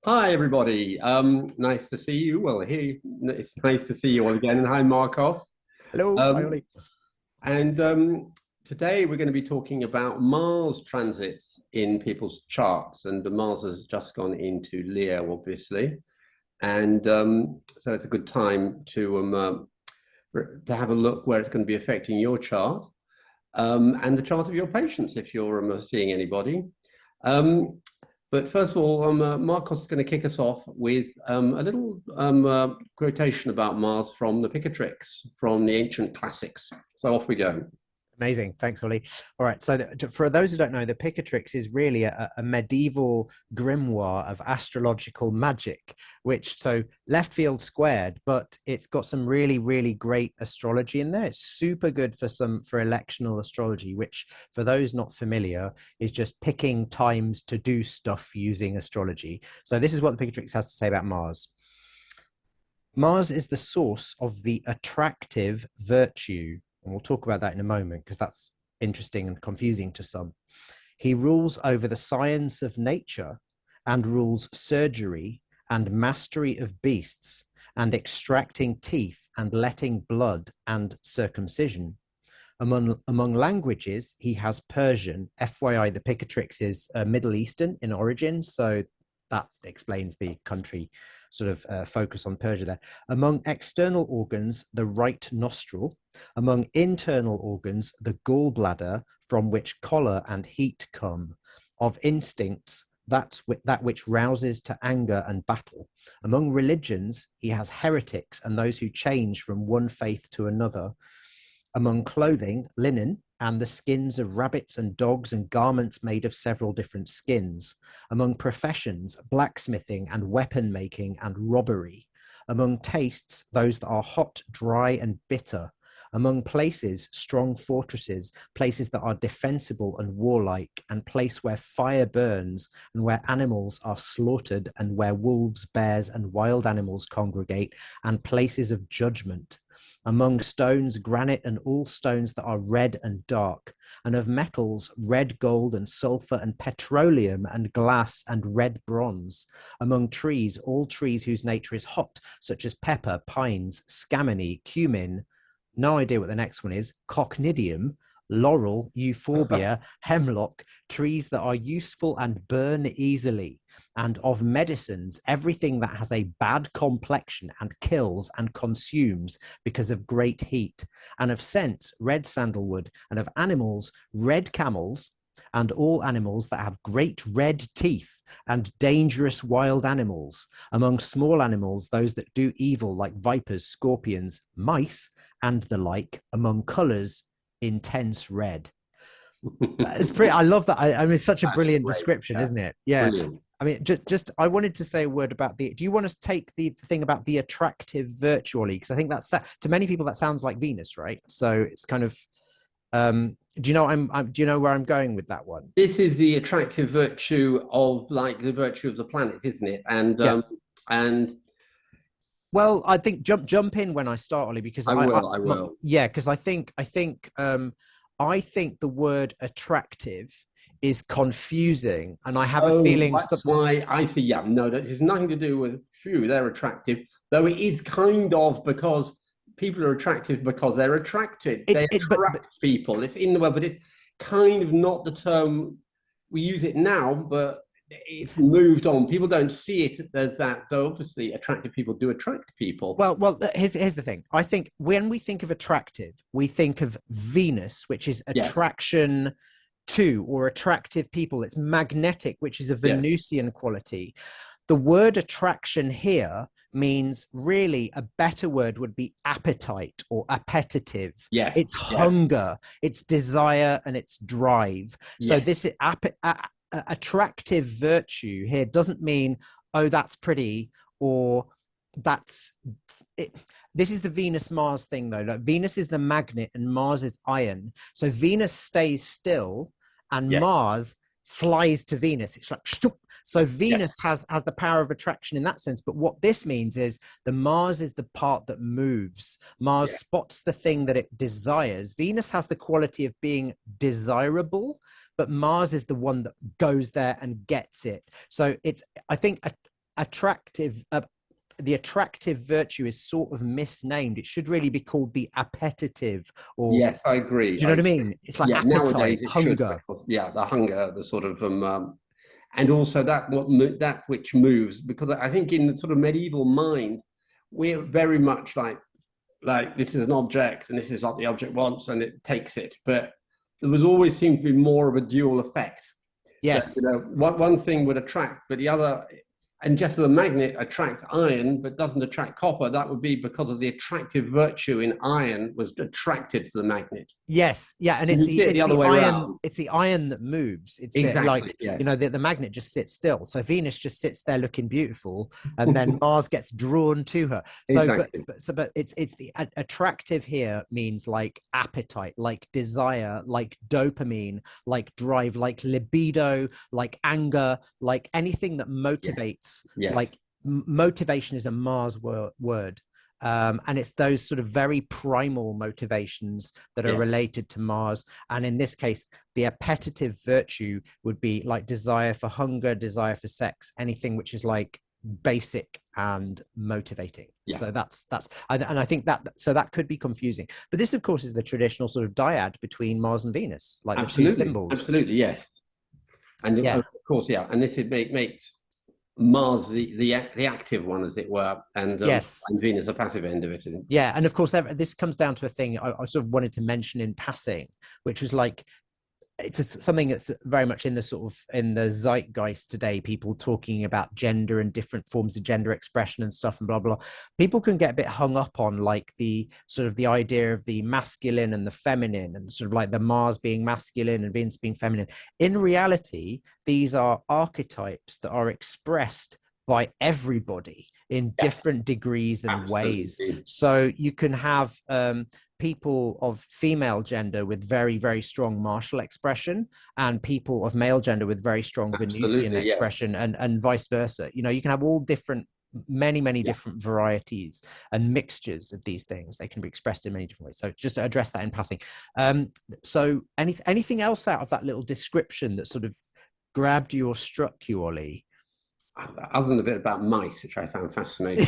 Hi, everybody. Nice to see you. Well, here it's nice to see you all again. And hi, Marcos. Hello, hi Um, Ollie. and Today we're going to be talking about Mars transits in people's charts. And Mars has just gone into Leo, obviously. And So it's a good time to have a look where it's going to be affecting your chart and the chart of your patients if you're seeing anybody. Um, but first of all, Marcos is going to kick us off with a little quotation about Mars from the Picatrix, from the ancient classics. So off we go. Amazing. Thanks, Ollie. All right. So, for those who don't know, the Picatrix is really a medieval grimoire of astrological magic, which, so left field squared, but it's got some really, really great astrology in there. It's super good for electional astrology, which, for those not familiar, is just picking times to do stuff using astrology. So, this is what the Picatrix has to say about Mars. Mars is the source of the attractive virtue. And we'll talk about that in a moment because that's interesting and confusing to some. He rules over the science of nature and rules surgery and mastery of beasts and extracting teeth and letting blood and circumcision. Among languages, he has Persian. FYI, the Picatrix is Middle Eastern in origin, so that explains the country sort of focus on Persia there. Among external organs, the right nostril. Among internal organs, the gallbladder, from which choler and heat come. Of instincts, that which rouses to anger and battle. Among religions, he has heretics and those who change from one faith to another. Among clothing, linen, and the skins of rabbits and dogs and garments made of several different skins. Among professions, blacksmithing and weapon making and robbery. Among tastes, those that are hot, dry, and bitter. Among places, strong fortresses, places that are defensible and warlike, and place where fire burns, and where animals are slaughtered, and where wolves, bears, and wild animals congregate, and places of judgment. Among stones, granite, and all stones that are red and dark, and of metals, red gold and sulfur and petroleum and glass and red bronze. Among trees, all trees whose nature is hot, such as pepper, pines, scammony, cumin, no idea what the next one is, cochnidium, laurel, euphorbia, hemlock, trees that are useful and burn easily, and of medicines, everything that has a bad complexion and kills and consumes because of great heat, and of scents, red sandalwood, and of animals, red camels, and all animals that have great red teeth, and dangerous wild animals. Among small animals, those that do evil, like vipers, scorpions, mice, and the like. Among colors, intense red. It's pretty. I love that. I mean, it's such a That's brilliant great. description, Yeah, isn't it? Yeah. brilliant. I mean, just I wanted to say a word about the. Do you want to take the thing about the attractive virtually? Because I think that's to many people that sounds like Venus, right? So it's kind of. Do you know do you know where I'm going with that one? This is the attractive virtue of like the virtue of the planet, isn't it? Yeah. And Well, I think jump in when I start, Ollie, because I will. yeah, because I think the word attractive is confusing, and I have a Oh, feeling that's why I see. Yeah, no, that has nothing to do with few. They're attractive, though it is kind of because people are attractive because they're attracted. it's They it, but attract people. It's in the word, but it's kind of not the term we use it now, but it's moved on. People don't see it as that, though obviously attractive people do attract people. well, here's the thing. I think when we think of attractive, we think of Venus, which is Yes, attraction to or attractive people. It's magnetic, which is a yes, Venusian quality. The word attraction here means really a better word would be appetite or appetitive. yes, It's yes, hunger, it's desire, and it's drive. So yes. this attractive virtue here doesn't mean, oh, that's pretty, or that's it. This is the Venus Mars thing though. Like Venus is the magnet and Mars is iron. So Venus stays still and Yes, Mars flies to Venus. It's like so yes, Venus has the power of attraction in that sense. But what this means is the Mars is the part that moves. Mars yes. spots the thing that it desires. Venus has the quality of being desirable, but Mars is the one that goes there and gets it. So it's I think attractive. The attractive virtue is sort of misnamed. It should really be called the appetitive, or Yes, I agree. do you know what I mean? It's like Yeah, nowadays appetite, it should, hunger. because, yeah, the hunger, the sort of and also that which moves, because I think in the sort of medieval mind, we're very much like this is an object and this is what the object wants and it takes it. But there was always seemed to be more of a dual effect. That, Yes. one thing would attract, but the other, and just as a magnet attracts iron but doesn't attract copper, that would be because of the attractive virtue in iron was attracted to the magnet. Yes, yeah, and And it's you see it the other way iron. around. It's the iron that moves. It's the Exactly. like Yes. the magnet just sits still. So Venus just sits there looking beautiful, and then Mars gets drawn to her. So, Exactly. but it's the attractive here means like appetite, like desire, like dopamine, like drive, like libido, like anger, like anything that motivates. Yes. Like motivation is a Mars word. And it's those sort of very primal motivations that are related to Mars. And in this case, the appetitive virtue would be like desire for hunger, desire for sex, anything which is like basic and motivating. So that's and I think that could be confusing. But this, of course, is the traditional sort of dyad between Mars and Venus, like the two symbols. Absolutely, yes. And of course, and this makes Mars the active one, as it were, and Venus a passive end of it. Yeah, and of course this comes down to a thing I sort of wanted to mention in passing, which was like it's something that's very much in the sort of in the zeitgeist today. People talking about gender and different forms of gender expression and stuff and blah blah. People can get a bit hung up on like the sort of the idea of the masculine and the feminine, and sort of like the Mars being masculine and Venus being feminine. In reality, these are archetypes that are expressed by everybody in different degrees and ways. So you can have people of female gender with very, very strong martial expression, and people of male gender with very strong Venusian expression, and vice versa. You know, you can have all different, many different varieties and mixtures of these things. They can be expressed in many different ways. So just to address that in passing. So anything else out of that little description that sort of grabbed you or struck you, Ollie? Other than a bit about mice, which I found fascinating.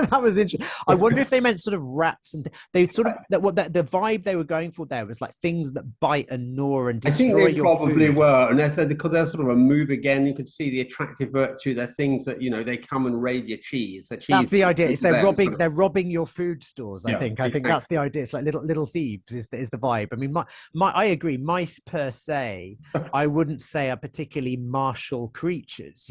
That was interesting. I wonder if they meant sort of rats, and they sort of the vibe they were going for there was like things that bite and gnaw and destroy your food. I think they probably were, and they said because they're sort of a move again. You could see the attractive virtue. They're things that they come and raid your cheese. That's the idea. It's they're robbing your food stores. I think that's the idea. It's like little thieves is the vibe. I mean, I agree. Mice per se, I wouldn't say are particularly martial creatures.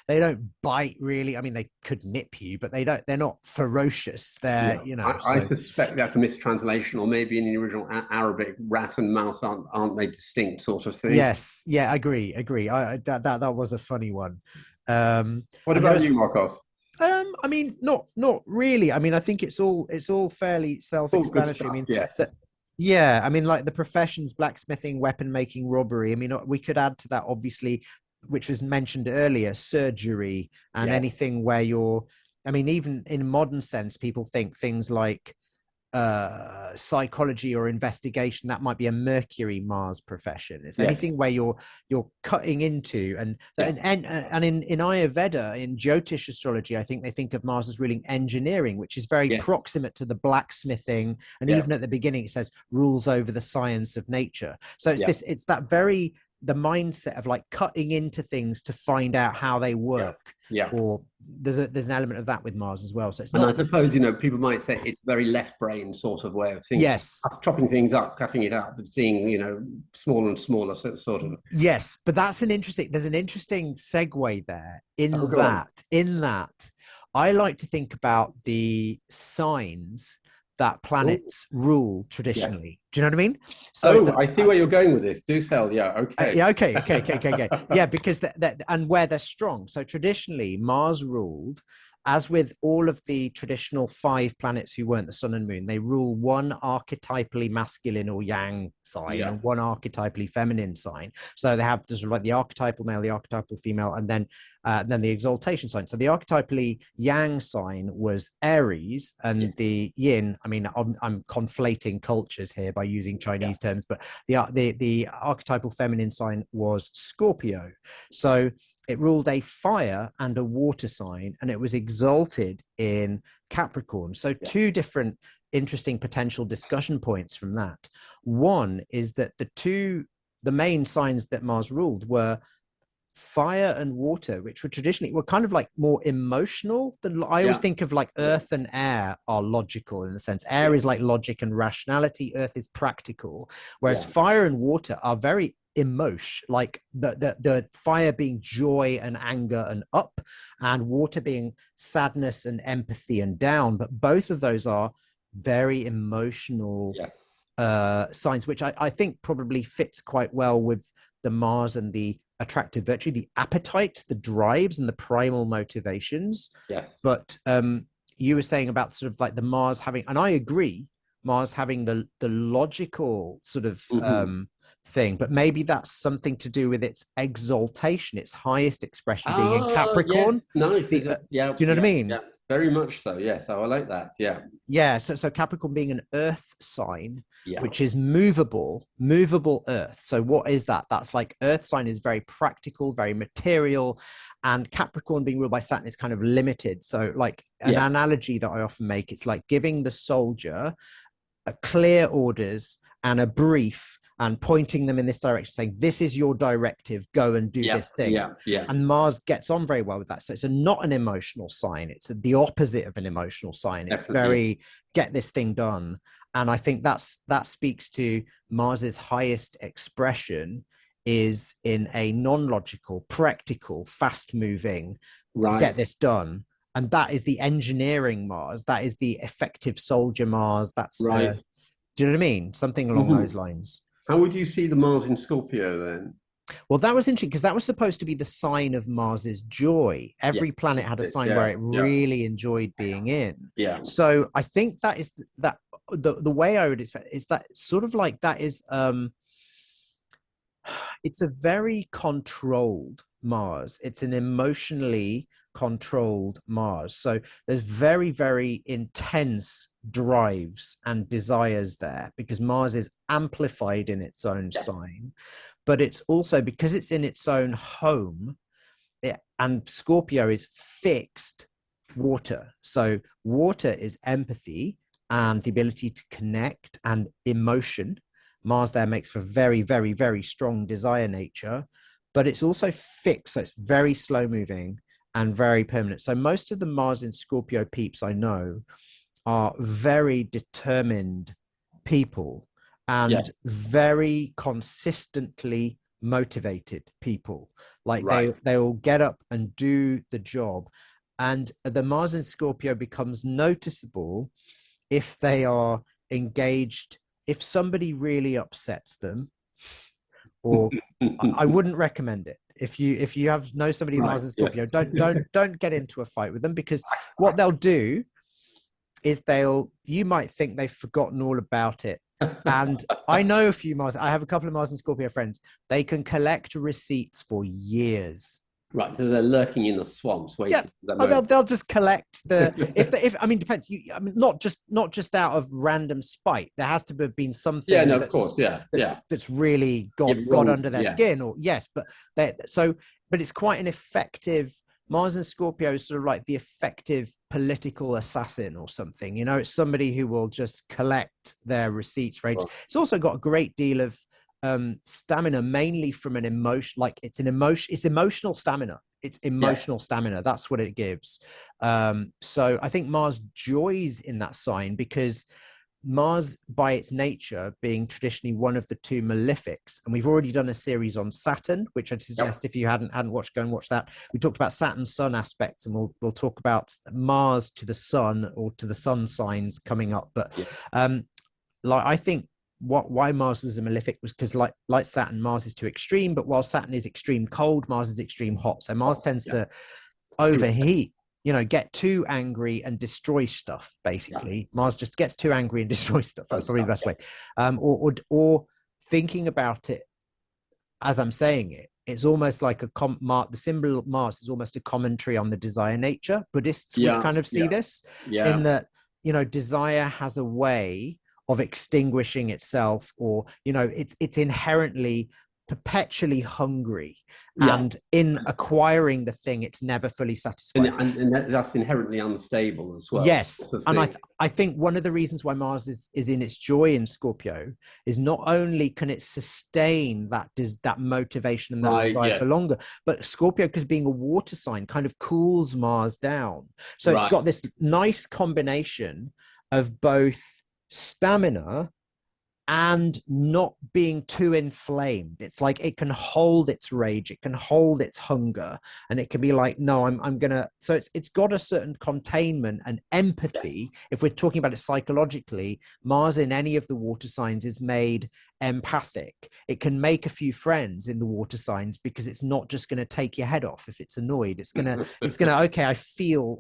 They don't bite really. I mean, they could nip you, but they're not ferocious. They're, I suspect that's a mistranslation, or maybe in the original Arabic, rat and mouse aren't they distinct sort of thing? Yes. Yeah, agree. That was a funny one. What about you, Marcos? I mean, not really. I mean, I think it's all fairly self-explanatory. I mean, yeah, I mean, like the professions, blacksmithing, weapon making, robbery. I mean, we could add to that, obviously, which was mentioned earlier, surgery and anything where I mean, even in modern sense, people think things like psychology or investigation, that might be a Mercury Mars profession. It's anything where you're cutting into and in Ayurveda, in Jyotish astrology, I think they think of Mars as ruling engineering, which is very proximate to the blacksmithing, and even at the beginning it says rules over the science of nature. So it's that very the mindset of like cutting into things to find out how they work. Or there's an element of that with Mars as well. So it's not. And I suppose people might say it's very left brain sort of way of thinking. Yes, chopping things up, cutting it up, seeing smaller and smaller sort of. Yes, but there's an interesting segue there in that I like to think about the signs that planets rule traditionally. Do you know what I mean? So I see where you're going with this. Do tell. Yeah. Okay. Okay. Yeah, because and where they're strong. So traditionally, Mars ruled, as with all of the traditional 5 planets who weren't the sun and moon, they rule one archetypally masculine or yang sign and one archetypally feminine sign. So they have just like the archetypal male, the archetypal female, and then the exaltation sign. So the archetypally yang sign was Aries, and the yin. I mean, I'm conflating cultures here by using Chinese terms, but the archetypal feminine sign was Scorpio. So it ruled a fire and a water sign, and it was exalted in Capricorn. So two different interesting potential discussion points from that. One is that the main signs that Mars ruled were fire and water, which were traditionally were kind of like more emotional than I always think of. Like earth and air are logical in a sense. Air is like logic and rationality, earth is practical, whereas fire and water are very emotion, like the fire being joy and anger and up, and water being sadness and empathy and down. But both of those are very emotional signs, which I think probably fits quite well with the Mars and the attractive virtue, the appetites, the drives, and the primal motivations. But you were saying about sort of like the Mars having, and I agree, Mars having the logical sort of thing, but maybe that's something to do with its exaltation, its highest expression being in Capricorn. Nice. Do you know what I mean? Yeah, very much so. Yes, I like that. So Capricorn being an earth sign, which is movable earth. So what is that? That's like earth sign is very practical, very material, and Capricorn being ruled by Saturn is kind of limited. So like an analogy that I often make, it's like giving the soldier a clear orders and a brief and pointing them in this direction, saying, this is your directive, go and do this thing. And Mars gets on very well with that. So it's not an emotional sign. It's the opposite of an emotional sign. It's very, get this thing done. And I think that speaks to Mars's highest expression is in a non-logical, practical, fast-moving, get this done. And that is the engineering Mars. That is the effective soldier Mars. That's do you know what I mean? Something along those lines. How would you see the Mars in Scorpio then? Well, that was interesting because that was supposed to be the sign of Mars's joy. Every planet had a sign where it really enjoyed being in. So I think that is the way I would expect is that sort of like that is it's a very controlled Mars. It's an emotionally controlled Mars. So there's very, very intense drives and desires there because Mars is amplified in its own sign, but it's also because it's in its own home, and Scorpio is fixed water. So water is empathy and the ability to connect and emotion. Mars there makes for very, very, very strong desire nature, but it's also fixed. So it's very slow moving and very permanent. So most of the Mars in Scorpio peeps I know are very determined people and very consistently motivated people. Like they'll get up and do the job. And the Mars in Scorpio becomes noticeable if they are engaged, if somebody really upsets them, or I wouldn't recommend it. If you know somebody who Mars in Scorpio, don't get into a fight with them, because what they'll do is you might think they've forgotten all about it. And I know a few I have a couple of Mars and Scorpio friends. They can collect receipts for years. Right, so they're lurking in the swamps waiting. They'll just collect if I mean, depends. I mean, not just out of random spite. There has to have been something. That's really got under their skin, or but it's quite an effective. Mars and Scorpio is sort of like the effective political assassin or something. You know, it's somebody who will just collect their receipts for ages. It's also got a great deal of stamina, mainly from an emotion. Like it's emotional stamina. It's emotional stamina. That's what it gives. So I think Mars joys in that sign, because Mars, by its nature, being traditionally one of the two malefics, and we've already done a series on Saturn, which I'd suggest if you hadn't watched, go and watch that. We talked about Saturn-Sun aspects, and we'll talk about Mars to the Sun or to the Sun signs coming up. But I think why Mars was a malefic was because like Saturn, Mars is too extreme, but while Saturn is extreme cold, Mars is extreme hot. So Mars tends to overheat, get too angry and destroy stuff, basically. Mars just gets too angry and destroys stuff. That's probably the best way. Or thinking about it as I'm saying it, it's almost like the symbol of Mars is almost a commentary on the desire nature. Buddhists would kind of see this in that, desire has a way of extinguishing itself, or it's inherently perpetually hungry, Yeah. and in acquiring the thing, it's never fully satisfied. And that's inherently unstable as well. Yes, and I think one of the reasons why Mars is in its joy in Scorpio is not only can it sustain that motivation and that Right, desire yeah. for longer, but Scorpio, because being a water sign, kind of cools Mars down. So it's Right. got this nice combination of both stamina and not being too inflamed. It's like it can hold its rage, it can hold its hunger, and it can be like, no, I'm gonna. So it's got a certain containment and empathy. Yes. If we're talking about it psychologically, Mars in any of the water signs is made empathic. It can make a few friends in the water signs because it's not just going to take your head off if it's annoyed. It's gonna okay, I feel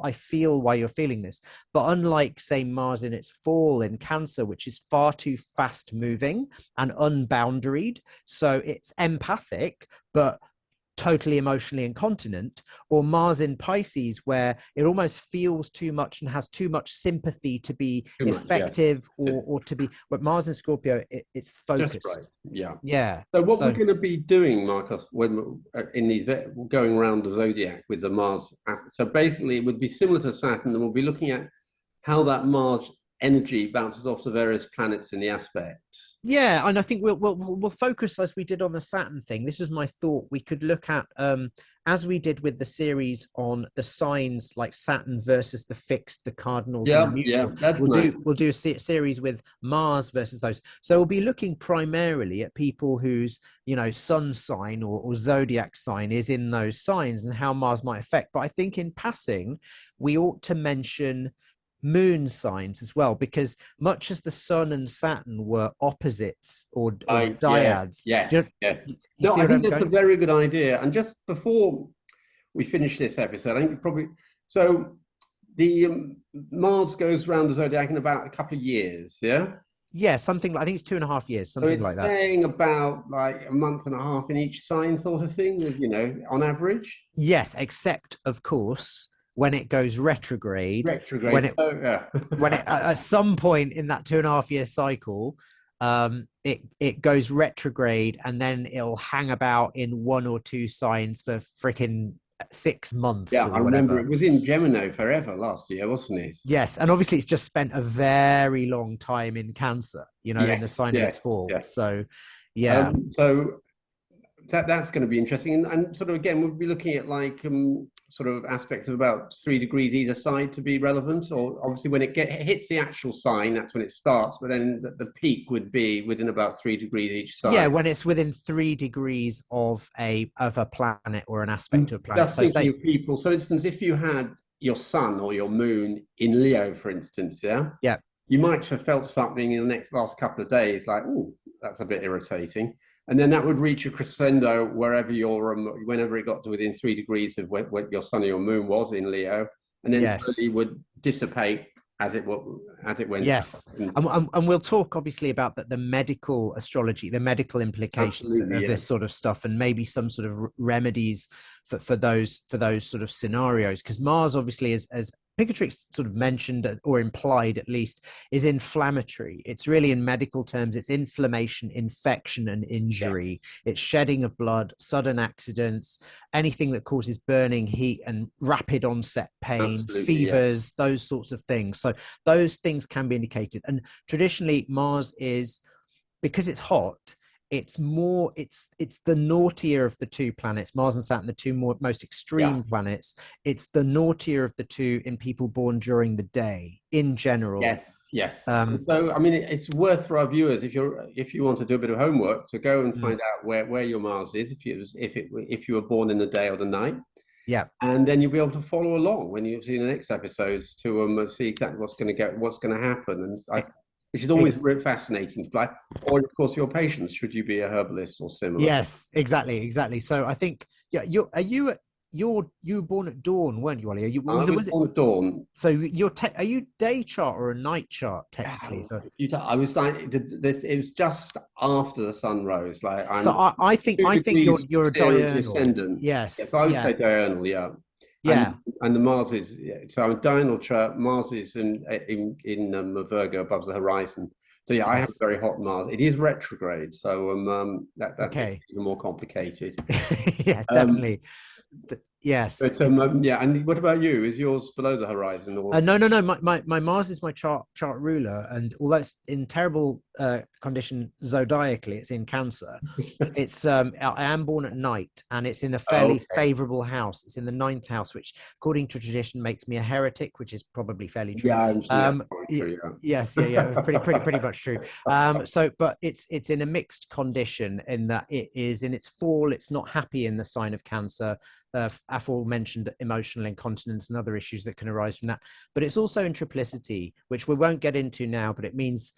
why you're feeling this. But unlike, say, Mars in its fall in Cancer, which is far too fast moving and unboundaried, so it's empathic but totally emotionally incontinent, or Mars in Pisces, where it almost feels too much and has too much sympathy to be Too much, yeah. effective, or to be. But Mars in Scorpio, it's focused. Just right. Yeah. Yeah. So what we're going to be doing, Marcos, when in these going around the zodiac with the Mars, so basically it would be similar to Saturn, and we'll be looking at how that Mars energy bounces off the various planets in the aspects. Yeah, and I think we'll focus as we did on the Saturn thing. This is my thought. We could look at as we did with the series on the signs like Saturn versus the fixed, the cardinals, and the mutuals. That's nice. We'll do a series with Mars versus those. So we'll be looking primarily at people whose sun sign or zodiac sign is in those signs and how Mars might affect. But I think in passing, we ought to mention moon signs as well, because much as the Sun and Saturn were opposites or dyads. Yes. No, I think that's a very good idea. And just before we finish this episode, I think probably the Mars goes around the zodiac in about a couple of years, yeah. Yeah, something like, I think it's 2.5 years, something like that. Staying about like a month and a half in each sign, sort of thing, on average. Yes, except of course when it goes retrograde. When it at some point in that 2.5 year cycle, it goes retrograde, and then it'll hang about in one or two signs for freaking 6 months. Yeah, I remember it was in Gemini forever last year, wasn't it? Yes, and obviously it's just spent a very long time in Cancer, in the sign of its fall. Yes. So, yeah. So that's going to be interesting, and sort of again we'll be looking at like sort of aspects of about 3 degrees either side to be relevant, or obviously when it hits the actual sign, that's when it starts, but then the peak would be within about 3 degrees each side. Yeah, when it's within 3 degrees of a planet or an aspect of a planet. Just thinking of people, so for instance, if you had your sun or your moon in Leo, for instance, yeah, you might have felt something in the last couple of days like, oh, that's a bit irritating. And then that would reach a crescendo wherever whenever it got to within 3 degrees of what your sun or your moon was in Leo, and then slowly would dissipate as it went. Yes, and we'll talk obviously about the medical astrology, the medical implications of this sort of stuff, and maybe some sort of remedies for those sort of scenarios, because Mars obviously as Picatrix sort of mentioned or implied at least is inflammatory. It's really, in medical terms, it's inflammation, infection, and injury. It's shedding of blood, sudden accidents, anything that causes burning, heat, and rapid onset pain, fevers, those sorts of things. So those things can be indicated. And traditionally Mars is, because it's hot, it's the naughtier of the two planets, Mars and Saturn, the two most extreme planets. It's the naughtier of the two in people born during the day in general. Yes. So I mean, it's worth for our viewers, if you want to do a bit of homework, to go and find out where your Mars is, if you were born in the day or the night. Yeah, and then you'll be able to follow along when you see the next episodes to see exactly what's going to happen. And which is always really fascinating to play. Or, of course, your patients, should you be a herbalist or similar. Yes, exactly. So I think, you were born at dawn, weren't you, Olly? I was born at dawn. So are you day chart or a night chart technically? So I was like, it was just after the sun rose. Like I think you're a diurnal. Descendant. Yes. I would say diurnal. Yeah. Yeah, and the Mars is so I'm diurnal chart. Mars is in Virgo above the horizon, So yeah, I have Yes. very hot Mars. It is retrograde, so that makes it Okay. even more complicated. Yeah, Um, definitely. Yes. but yeah, and what about you? Is yours below the horizon or? No, no, no. My Mars is my chart ruler, and although it's in terrible condition zodiacally, it's in Cancer. It's I am born at night, and it's in a Oh, fairly okay. favorable house. It's in the ninth house, which, according to tradition, makes me a heretic, which is probably fairly true. Yeah, I'm sure that's probably Y- true. yes, yeah, yeah, pretty much true. So, but it's in a mixed condition in that it is in its fall. It's not happy in the sign of Cancer. Aforementioned emotional incontinence and other issues that can arise from that. But it's also in triplicity, which we won't get into now. But it means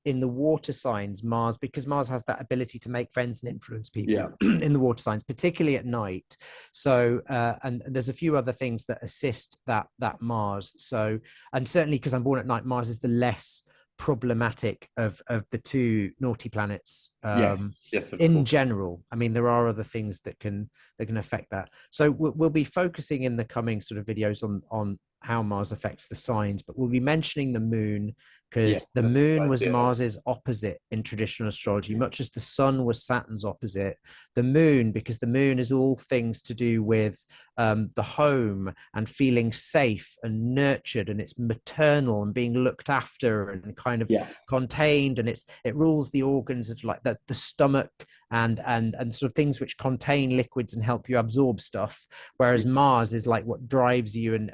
in the water signs, Mars, because Mars has that ability to make friends and influence Yeah. people in the water signs, particularly at night. So, and there's a few other things that assist that Mars. So, and certainly because I'm born at night, Mars is the less problematic of the two naughty planets Yes. Yes, of in course. general. I mean, there are other things that can affect that. So we'll be focusing in the coming sort of videos on how Mars affects the signs, but we'll be mentioning the moon Yeah, because the that's a moon good was idea. Mars's opposite in traditional astrology, much as the sun was Saturn's opposite. The moon, because the moon is all things to do with the home and feeling safe and nurtured, and it's maternal and being looked after and kind of Yeah. contained, and it rules the organs of like the stomach and sort of things which contain liquids and help you absorb stuff, whereas Yeah. Mars is like what drives you and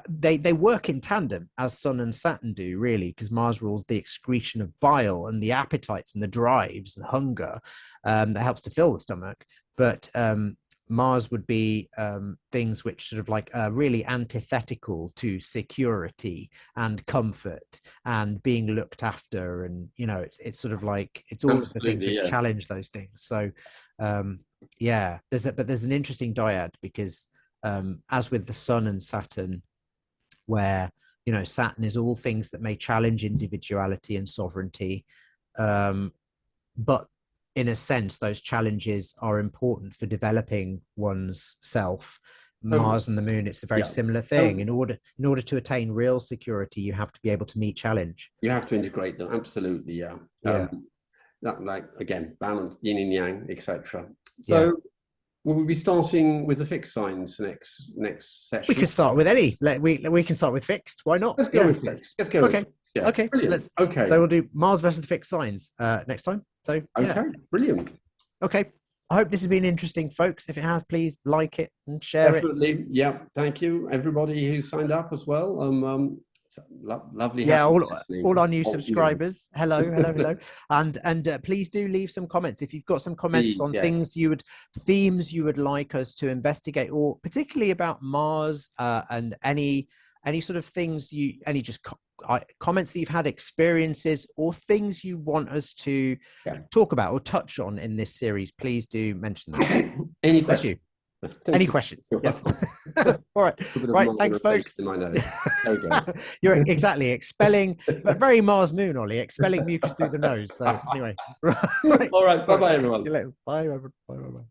they work in tandem as Sun and Saturn do, really, because Mars rules the excretion of bile and the appetites and the drives and hunger that helps to fill the stomach. But Mars would be things which sort of like really antithetical to security and comfort and being looked after, and it's sort of like it's all of the things Absolutely. which Yeah. challenge those things. So yeah, there's an interesting dyad because as with the Sun and Saturn, where Saturn is all things that may challenge individuality and sovereignty, but in a sense those challenges are important for developing one's self. Totally. Mars and the moon, it's a very Yeah. similar thing. So In order to attain real security, you have to be able to meet challenge. you have to integrate them. Absolutely. Yeah. Yeah, Like again, balance, yin and yang, etc. yeah. So will we be starting with the fixed signs next We session? can start with any. We can start with fixed. Why not? Let's go Yeah. with fixed. Let's go with Okay. fixed. Yeah. Okay. Brilliant. Let's. Okay. So we'll do Mars versus the fixed signs next time. So yeah. Okay. Brilliant. Okay. I hope this has been interesting, folks. If it has, please like it and share it. Definitely. Yeah. Thank you, everybody who signed up as well. Lovely Yeah, having all our new you. subscribers. Hello, hello, hello. And please do leave some comments if you've got some comments Please, on yes. themes you would like us to investigate, or particularly about Mars and any sort of things any just comments that you've had, experiences, or things you want us to talk about or touch on in this series. Please do mention that. Any Bless you. questions? Thank Any you. questions? You're Yes. welcome. All right. A bit of Right. Mars Thanks, irritation folks. in my nose. There we go. You're exactly expelling, but very Mars Moon, Ollie, expelling mucus through the nose. So anyway, right. All right. All right. Bye-bye, See everyone. you later. Bye. Bye. Bye. Bye.